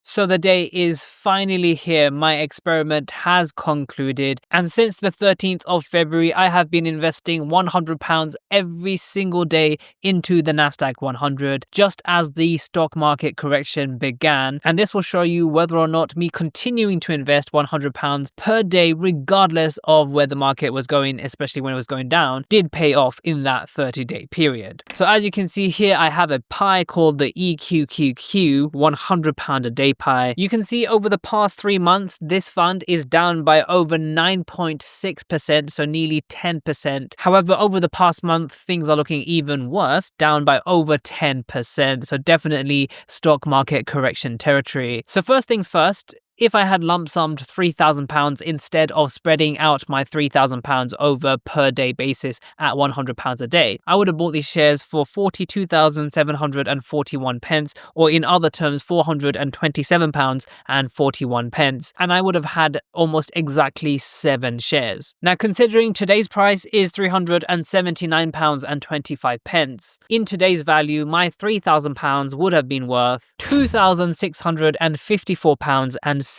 So the day is finally here. My experiment has concluded. And since the 13th of February, I have been investing £100 every single day into the NASDAQ 100, just as the stock market correction began. And this will show you whether or not me continuing to invest £100 per day, regardless of where the market was going, especially when it was going down, did pay off in that 30-day period. So as you can see here, I have a pie called the EQQQ £100 a day pie. You can see over the past 3 months, this fund is down by over 9.6%, so nearly 10%. However, over the past month, things are looking even worse, down by over 10%. So definitely stock market correction territory. So first things first, if I had lump summed £3,000 instead of spreading out my £3,000 over per day basis at £100 a day, I would have bought these shares for 42,741 pence, or in other terms, £427.41, and I would have had almost exactly 7 shares. Now, considering today's price is £379.25, in today's value, my £3,000 would have been worth £2,654.75.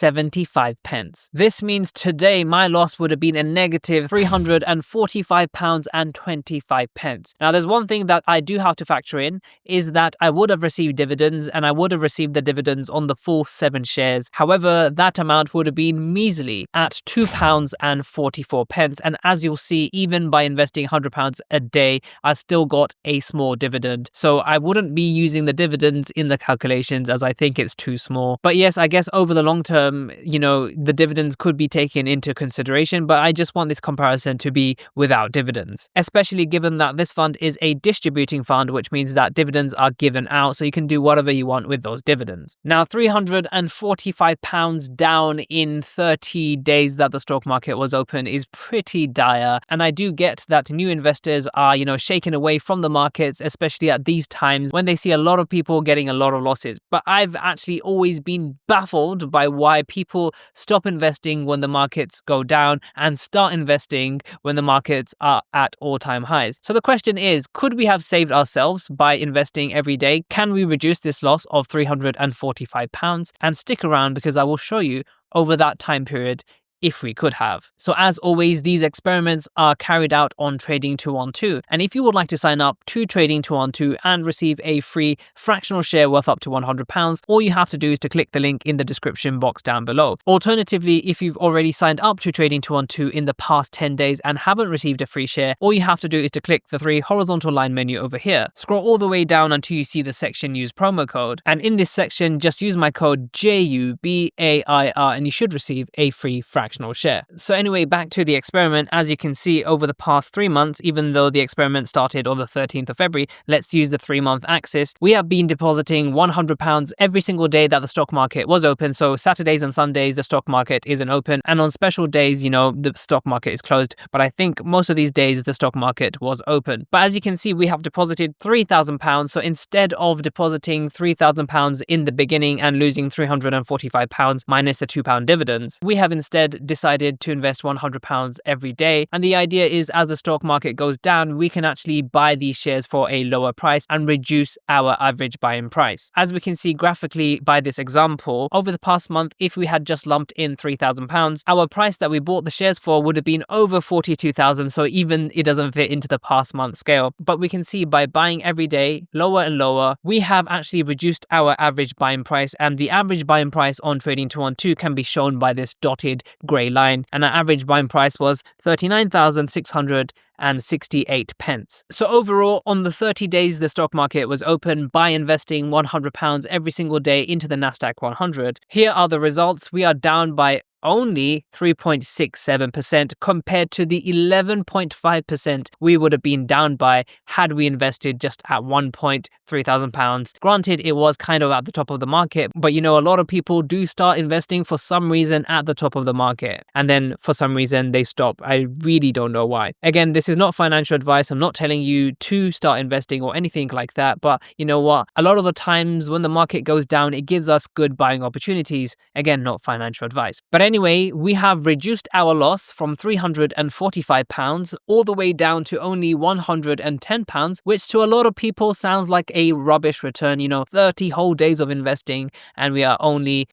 This means today my loss would have been a negative £345.25. Now, there's one thing that I do have to factor in, is that I would have received dividends, and I would have received the dividends on the full 7 shares. However, that amount would have been measly at £2.44. And as you'll see, even by investing £100 a day, I still got a small dividend. So I wouldn't be using the dividends in the calculations, as I think it's too small. But yes, I guess over the long term, the dividends could be taken into consideration, but I just want this comparison to be without dividends, especially given that this fund is a distributing fund, which means that dividends are given out, so you can do whatever you want with those dividends. Now, £345 down in 30 days that the stock market was open is pretty dire, and I do get that new investors are, shaken away from the markets, especially at these times when they see a lot of people getting a lot of losses. But I've actually always been baffled by why people stop investing when the markets go down and start investing when the markets are at all-time highs. So the question is, could we have saved ourselves by investing every day? Can we reduce this loss of £345? And stick around, because I will show you over that time period if we could have. So as always, these experiments are carried out on Trading 212. And if you would like to sign up to Trading 212 and receive a free fractional share worth up to £100, all you have to do is to click the link in the description box down below. Alternatively, if you've already signed up to Trading 212 in the past 10 days and haven't received a free share, all you have to do is to click the 3 horizontal line menu over here. Scroll all the way down until you see the section use promo code. And in this section, just use my code JUBAIR and you should receive a free fractional share. So anyway, back to the experiment. As you can see, over the past 3 months, even though the experiment started on the 13th of February, let's use the 3-month axis, we have been depositing £100 every single day that the stock market was open. So Saturdays and Sundays, the stock market isn't open. And on special days, the stock market is closed. But I think most of these days, the stock market was open. But as you can see, we have deposited £3,000. So instead of depositing £3,000 in the beginning and losing £345 minus the £2 dividends, we have instead decided to invest £100 every day. And the idea is, as the stock market goes down, we can actually buy these shares for a lower price and reduce our average buying price. As we can see graphically by this example, over the past month, if we had just lumped in £3,000, our price that we bought the shares for would have been over 42,000. So even it doesn't fit into the past month scale. But we can see by buying every day, lower and lower, we have actually reduced our average buying price, and the average buying price on Trading 212 can be shown by this dotted grey line, and our average buying price was 39,668 pence. So overall, on the 30 days the stock market was open, by investing £100 every single day into the NASDAQ 100, here are the results. We are down by only 3.67% compared to the 11.5% we would have been down by had we invested just at one point £3,000. Granted, it was kind of at the top of the market, but a lot of people do start investing for some reason at the top of the market, and then for some reason they stop. I really don't know why. Again, this is not financial advice. I'm not telling you to start investing or anything like that, but you know what? A lot of the times when the market goes down, it gives us good buying opportunities. Again, not financial advice. But anyway, we have reduced our loss from £345 all the way down to only £110, which to a lot of people sounds like a rubbish return, 30 whole days of investing, and we are only,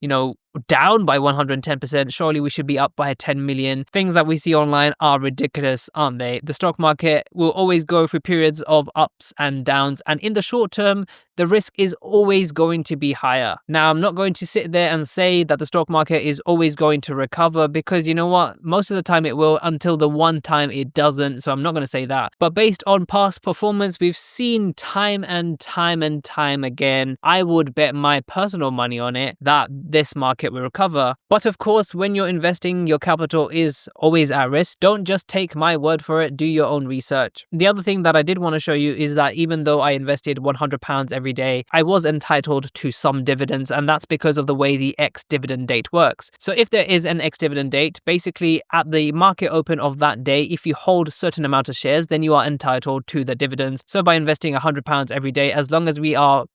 down by 110%. Surely we should be up by 10 million. Things that we see online are ridiculous, aren't they? The stock market will always go through periods of ups and downs, and in the short term, the risk is always going to be higher. Now, I'm not going to sit there and say that the stock market is always going to recover, because you know what? Most of the time it will, until the one time it doesn't. So I'm not going to say that. But based on past performance, we've seen time and time and time again, I would bet my personal money on it that this market will recover. But of course, when you're investing, your capital is always at risk. Don't just take my word for it, do your own research. The other thing that I did want to show you is that even though I invested £100 every day, I was entitled to some dividends, and that's because of the way the ex-dividend date works. So if there is an ex-dividend date, basically at the market open of that day, if you hold a certain amount of shares, then you are entitled to the dividends. So by investing £100 every day, as long as we are,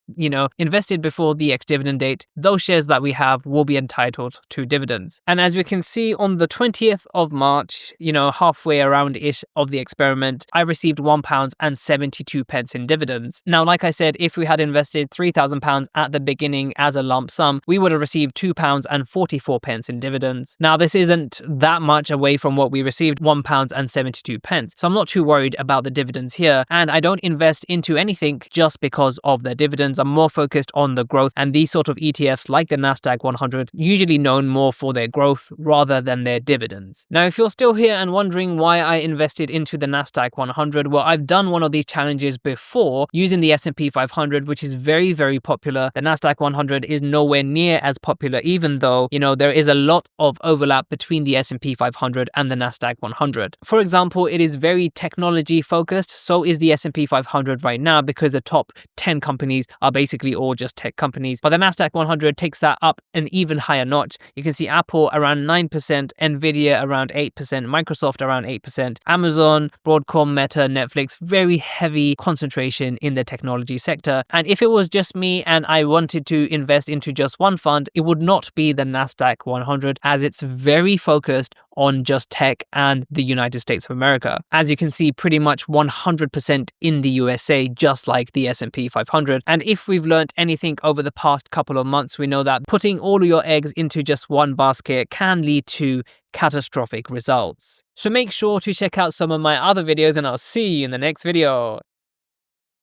invested before the ex-dividend date, those shares that we have will be entitled to dividends. And as we can see on the 20th of March, halfway around-ish of the experiment, I received £1.72 in dividends. Now, like I said, if we had invested £3,000 at the beginning as a lump sum, we would have received £2.44 in dividends. Now, this isn't that much away from what we received, £1.72. So I'm not too worried about the dividends here. And I don't invest into anything just because of their dividends. I'm more focused on the growth, and these sort of ETFs like the NASDAQ 100 usually known more for their growth rather than their dividends. Now, if you're still here and wondering why I invested into the NASDAQ 100, well, I've done one of these challenges before using the S&P 500, which is very, very popular. The NASDAQ 100 is nowhere near as popular, even though, there is a lot of overlap between the S&P 500 and the NASDAQ 100. For example, it is very technology focused. So is the S&P 500 right now, because the top 10 companies are basically all just tech companies. But the NASDAQ 100 takes that up an even higher notch. You can see Apple around 9%, Nvidia around 8%, Microsoft around 8%, Amazon, Broadcom, Meta, Netflix, very heavy concentration in the technology sector. And if it was just me and I wanted to invest into just one fund, it would not be the NASDAQ 100, as it's very focused on just tech and the United States of America. As you can see, pretty much 100% in the USA, just like the S&P 500. And if we've learned anything over the past couple of months, we know that putting all of your eggs into just one basket can lead to catastrophic results. So make sure to check out some of my other videos, and I'll see you in the next video.